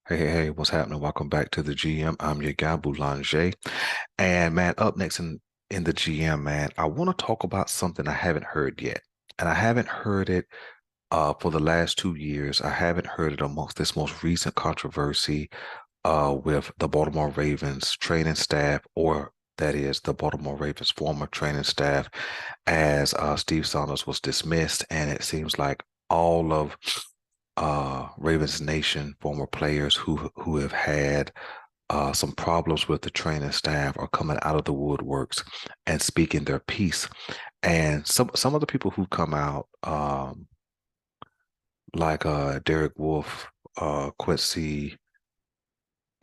Hey, what's happening? Welcome back to the GM. I'm your guy, Boulanger. And man, up next in the GM, man, I want to talk about something I haven't heard yet. And I haven't heard it for the last 2 years. I haven't heard it amongst this most recent controversy with the Baltimore Ravens training staff, or that is the Baltimore Ravens former training staff, as Steve Saunders was dismissed. And it seems like all of Ravens Nation former players who have had some problems with the training staff are coming out of the woodworks and speaking their piece. And some of the people who come out, like Derek Wolf, Quincy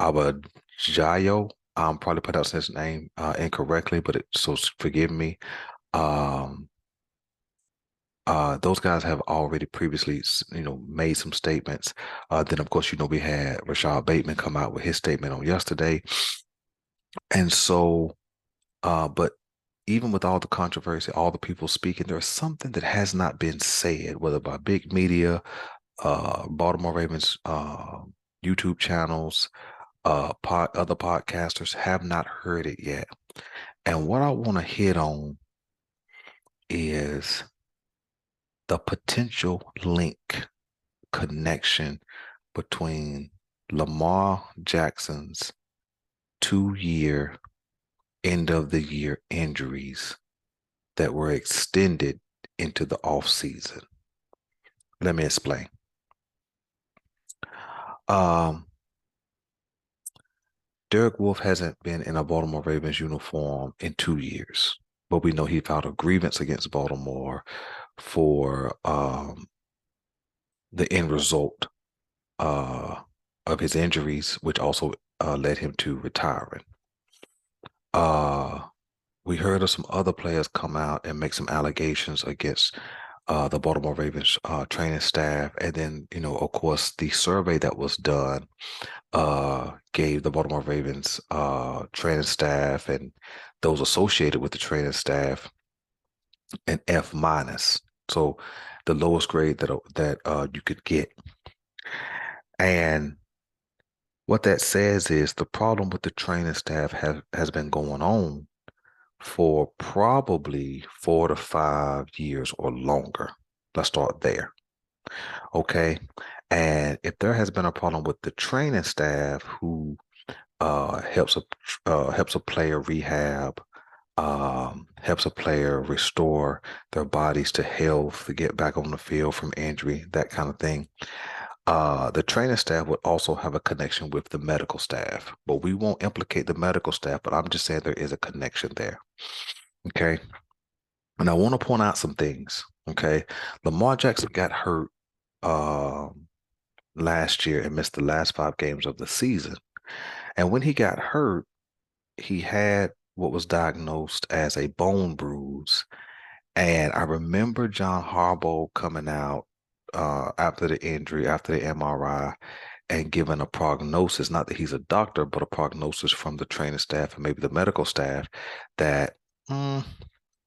Abajayo, I'm probably pronouncing his name incorrectly, but so forgive me. Um, those guys have already previously, made some statements. Then, of course, we had Rashad Bateman come out with his statement on yesterday. And so, but even with all the controversy, all the people speaking, there's something that has not been said, whether by big media, Baltimore Ravens, YouTube channels, other podcasters have not heard it yet. And what I want to hit on is the potential link connection between Lamar Jackson's 2 year end of the year injuries that were extended into the off season. Let me explain. Um, Derek Wolf hasn't been in a Baltimore Ravens uniform in 2 years, but we know he filed a grievance against Baltimore for the end result uh, of his injuries, which also led him to retiring. Uh, we heard of some other players come out and make some allegations against the Baltimore Ravens training staff. And then, of course, the survey that was done gave the Baltimore Ravens training staff and those associated with the training staff an F minus. So the lowest grade that you could get. And what that says is the problem with the training staff has been going on for probably 4 to 5 years or longer. Let's start there. Okay. And if there has been a problem with the training staff who helps a player rehab, helps a player restore their bodies to health, to get back on the field from injury, that kind of thing. The training staff would also have a connection with the medical staff, but we won't implicate the medical staff, but I'm just saying there is a connection there. Okay. And I want to point out some things. Okay. Lamar Jackson got hurt last year and missed the last 5 games of the season. And when he got hurt, he had what was diagnosed as a bone bruise. And I remember John Harbaugh coming out after the injury, after the MRI, and giving a prognosis, not that he's a doctor, but a prognosis from the training staff and maybe the medical staff that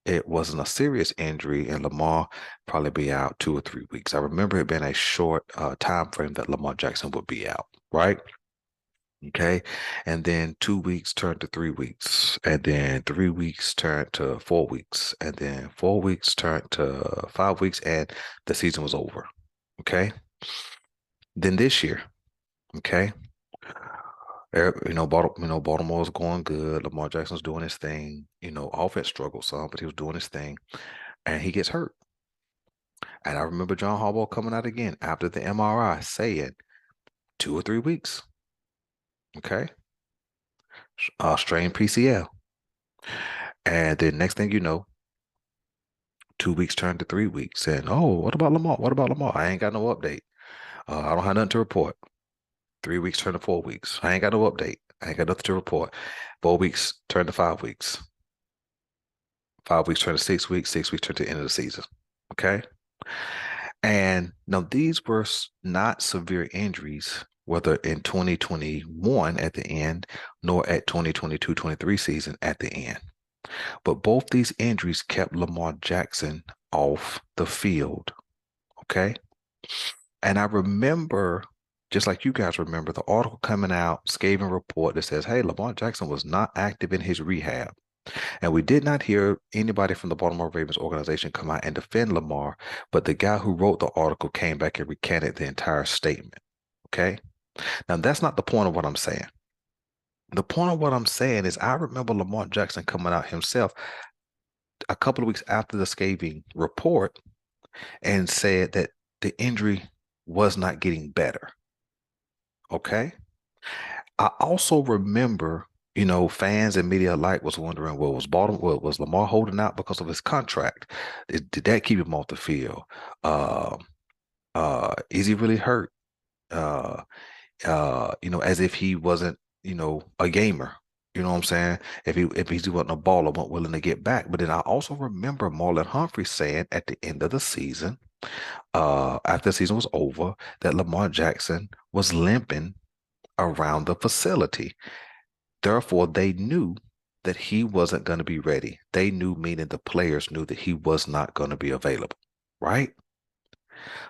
it wasn't a serious injury and Lamar probably be out 2 or 3 weeks. I remember it being a short time frame that Lamar Jackson would be out, right? Okay. And then 2 weeks turned to 3 weeks. And then 3 weeks turned to 4 weeks. And then 4 weeks turned to 5 weeks. And the season was over. Okay. Then this year, okay. Baltimore's going good. Lamar Jackson's doing his thing. Offense struggled some, but he was doing his thing. And he gets hurt. And I remember John Harbaugh coming out again after the MRI saying 2 or 3 weeks. Okay. Strained PCL. And then next thing you know, 2 weeks turned to 3 weeks. And oh, what about Lamar? What about Lamar? I ain't got no update. I don't have nothing to report. 3 weeks turned to 4 weeks. I ain't got no update. I ain't got nothing to report. 4 weeks turned to 5 weeks. 5 weeks turned to 6 weeks. 6 weeks turned to the end of the season. Okay. And now these were not severe injuries, whether in 2021 at the end, nor at 2022-23 season at the end. But both these injuries kept Lamar Jackson off the field. Okay. And I remember Just like you guys remember the article coming out, scathing report that says, hey, Lamar Jackson was not active in his rehab. And we did not hear anybody from the Baltimore Ravens organization come out and defend Lamar, but the guy who wrote the article came back and recanted the entire statement. Okay. Now, that's not the point of what I'm saying. The point of what I'm saying is I remember Lamar Jackson coming out himself a couple of weeks after the scathing report and said that the injury was not getting better. Okay. I also remember, fans and media alike was wondering, well, was Lamar holding out because of his contract? Did that keep him off the field? Uh, is he really hurt? Uh, as if he wasn't, a gamer. You know what I'm saying? If he wasn't a baller, wasn't willing to get back. But then I also remember Marlon Humphrey saying at the end of the season, after the season was over, that Lamar Jackson was limping around the facility. Therefore, they knew that he wasn't going to be ready. They knew, meaning the players knew that he was not going to be available, right?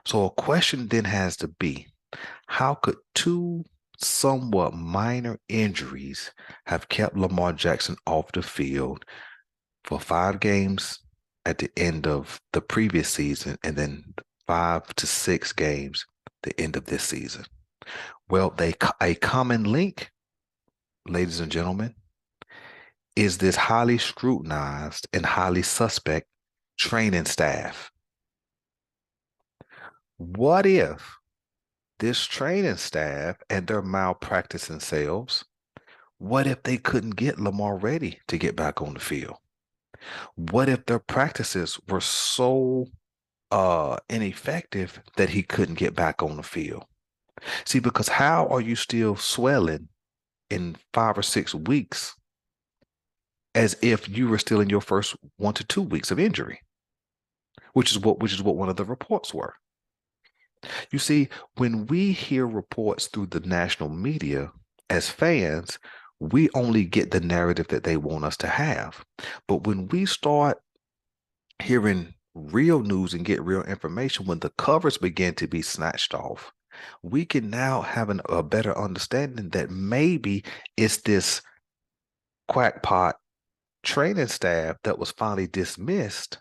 So a question then has to be, how could two somewhat minor injuries have kept Lamar Jackson off the field for 5 games at the end of the previous season and then 5 to 6 games the end of this season? Well, a common link, ladies and gentlemen, is this highly scrutinized and highly suspect training staff. What if this training staff and their malpracticing selves, what if they couldn't get Lamar ready to get back on the field? What if their practices were so ineffective that he couldn't get back on the field? See, because how are you still swelling in 5 or 6 weeks as if you were still in your first 1 to 2 weeks of injury, which is what one of the reports were. You see, when we hear reports through the national media as fans, we only get the narrative that they want us to have. But when we start hearing real news and get real information, when the covers begin to be snatched off, we can now have a better understanding that maybe it's this quackpot training staff that was finally dismissed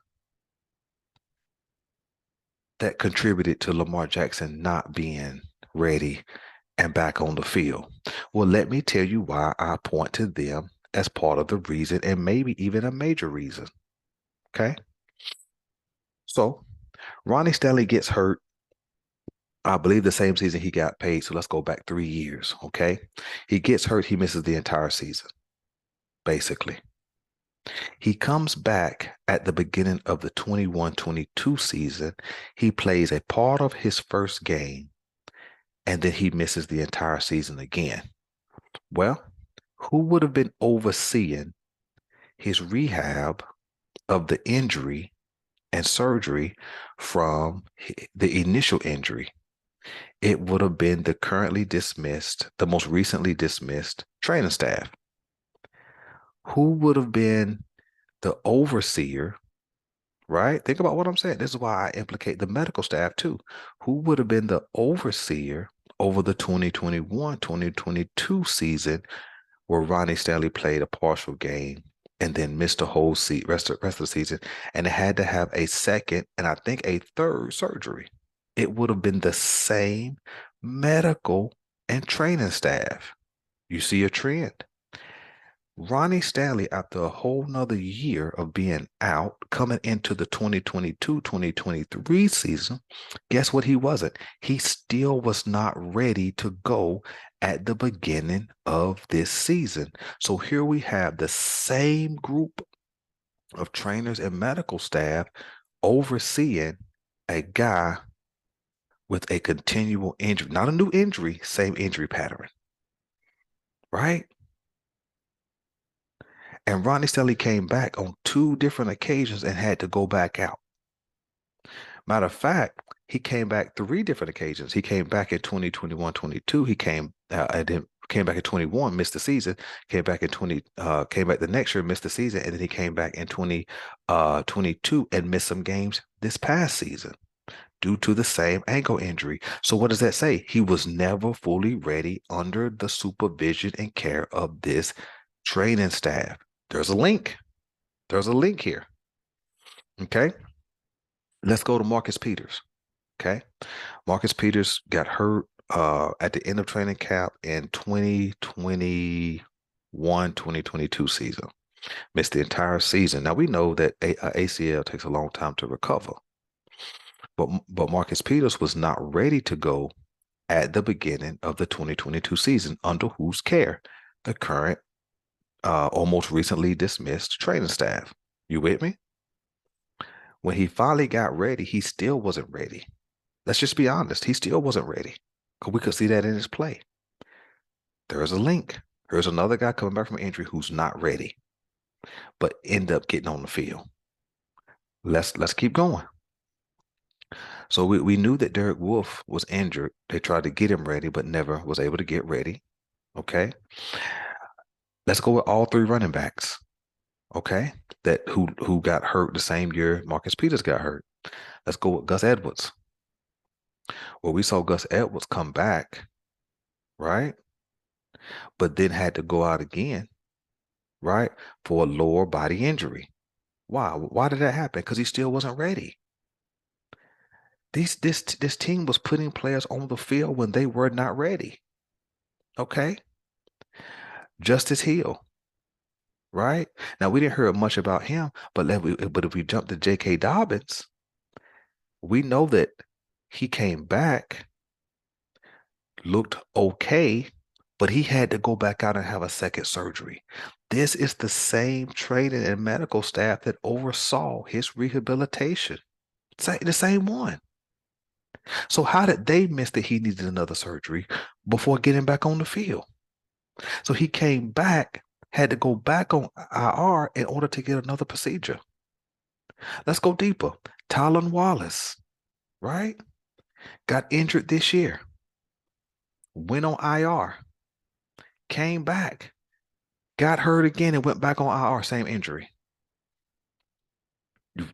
that contributed to Lamar Jackson not being ready and back on the field. Well, let me tell you why I point to them as part of the reason and maybe even a major reason. Okay. So Ronnie Stanley gets hurt, I believe the same season he got paid. So let's go back 3 years. Okay. He gets hurt. He misses the entire season, basically. He comes back at the beginning of the 21-22 season. He plays a part of his first game, and then he misses the entire season again. Well, who would have been overseeing his rehab of the injury and surgery from the initial injury? It would have been the most recently dismissed training staff. Who would have been the overseer, right? Think about what I'm saying. This is why I implicate the medical staff too. Who would have been the overseer over the 2021-2022 season where Ronnie Stanley played a partial game and then missed the whole rest of the season, and it had to have a second and I think a third surgery? It would have been the same medical and training staff. You see a trend. Ronnie Stanley, after a whole nother year of being out, coming into the 2022-2023 season, guess what he wasn't? He still was not ready to go at the beginning of this season. So here we have the same group of trainers and medical staff overseeing a guy with a continual injury, not a new injury, same injury pattern, right? And Ronnie Stanley came back on 2 different occasions and had to go back out. Matter of fact, he came back 3 different occasions. He came back in 2021-22. He came and then came back in 21, missed the season. Came back in 20. Came back the next year, missed the season, and then he came back in 2022 and missed some games this past season. due to the same ankle injury. So what does that say? He was never fully ready under the supervision and care of this training staff. There's a link. There's a link here. Okay. Let's go to Marcus Peters. Okay. Marcus Peters got hurt at the end of training camp in 2021, 2022 season. Missed the entire season. Now we know that ACL takes a long time to recover, but Marcus Peters was not ready to go at the beginning of the 2022 season under whose care? The current, almost recently dismissed training staff. You with me? When he finally got ready, he still wasn't ready. Let's just be honest. He still wasn't ready because we could see that in his play. There's a link. There's another guy coming back from injury who's not ready, but end up getting on the field. Let's keep going. So we knew that Derek Wolfe was injured. They tried to get him ready, but never was able to get ready. Okay. Let's go with all three running backs. Okay. That who got hurt the same year Marcus Peters got hurt. Let's go with Gus Edwards. Well, we saw Gus Edwards come back, right? But then had to go out again, right? For a lower body injury. Why? Why did that happen? Because he still wasn't ready. This team was putting players on the field when they were not ready. Okay. Justice Hill, right? Now we didn't hear much about him, but if we jump to J.K. Dobbins, we know that he came back, looked okay, but he had to go back out and have a second surgery. This is the same training and medical staff that oversaw his rehabilitation. The same one. So how did they miss that he needed another surgery before getting back on the field? So he came back, had to go back on IR in order to get another procedure. Let's go deeper. Tylan Wallace, right? Got injured this year. Went on IR. Came back. Got hurt again and went back on IR. Same injury.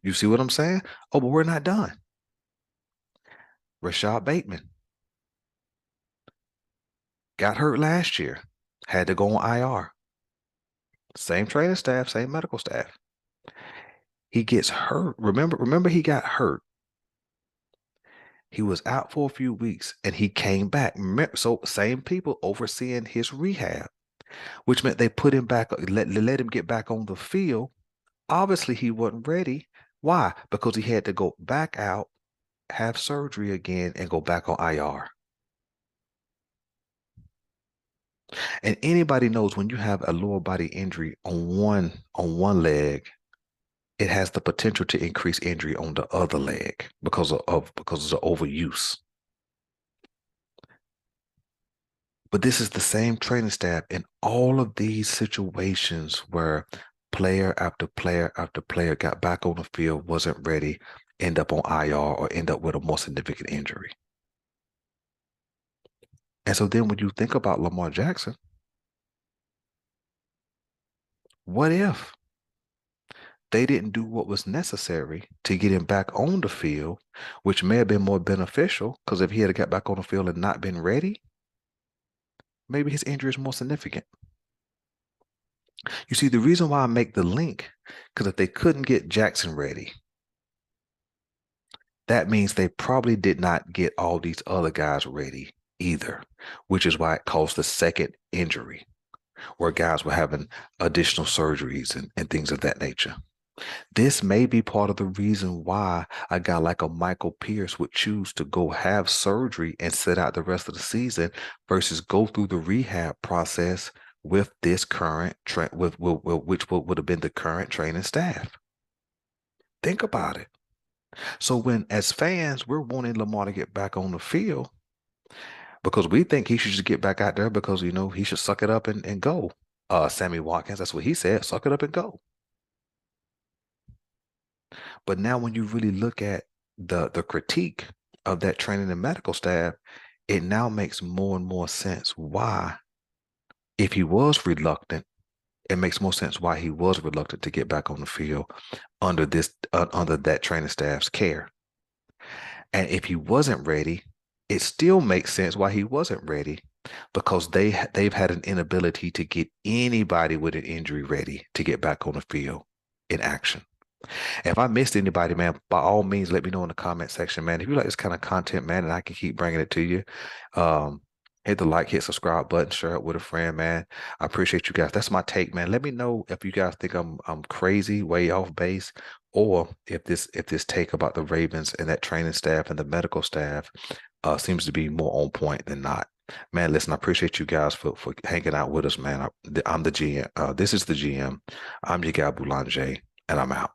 You see what I'm saying? Oh, but we're not done. Rashad Bateman. Got hurt last year. Had to go on IR. Same training staff, same medical staff. He gets hurt. Remember he got hurt. He was out for a few weeks and he came back. So same people overseeing his rehab, which meant they put him back, let him get back on the field. Obviously, he wasn't ready. Why? Because he had to go back out, have surgery again, and go back on IR. And anybody knows when you have a lower body injury on one leg, it has the potential to increase injury on the other leg because of the overuse. But this is the same training staff in all of these situations where player after player after player got back on the field, wasn't ready, end up on IR or end up with a more significant injury. And so then when you think about Lamar Jackson, what if they didn't do what was necessary to get him back on the field, which may have been more beneficial because if he had got back on the field and not been ready, maybe his injury is more significant. You see, the reason why I make the link, because if they couldn't get Jackson ready, that means they probably did not get all these other guys ready either, which is why it caused the second injury, where guys were having additional surgeries and things of that nature. This may be part of the reason why a guy like a Michael Pierce would choose to go have surgery and sit out the rest of the season versus go through the rehab process with this current which would have been the current training staff. Think about it. So when, as fans, we're wanting Lamar to get back on the field because we think he should just get back out there because, he should suck it up and go. Sammy Watkins, that's what he said, suck it up and go. But now when you really look at the critique of that training and medical staff, it now makes more and more sense why, if he was reluctant, it makes more sense why he was reluctant to get back on the field under that training staff's care. And if he wasn't ready, it still makes sense why he wasn't ready because they've had an inability to get anybody with an injury ready to get back on the field in action. If I missed anybody, man, by all means, let me know in the comment section, man. If you like this kind of content, man, and I can keep bringing it to you, um, hit the like, hit subscribe button, share it with a friend, man. I appreciate you guys. That's my take, man. Let me know if you guys think I'm crazy, way off base, or if this take about the Ravens and that training staff and the medical staff seems to be more on point than not. Man, listen, I appreciate you guys for hanging out with us, man. I'm the GM. This is the GM. I'm your guy Boulanger, and I'm out.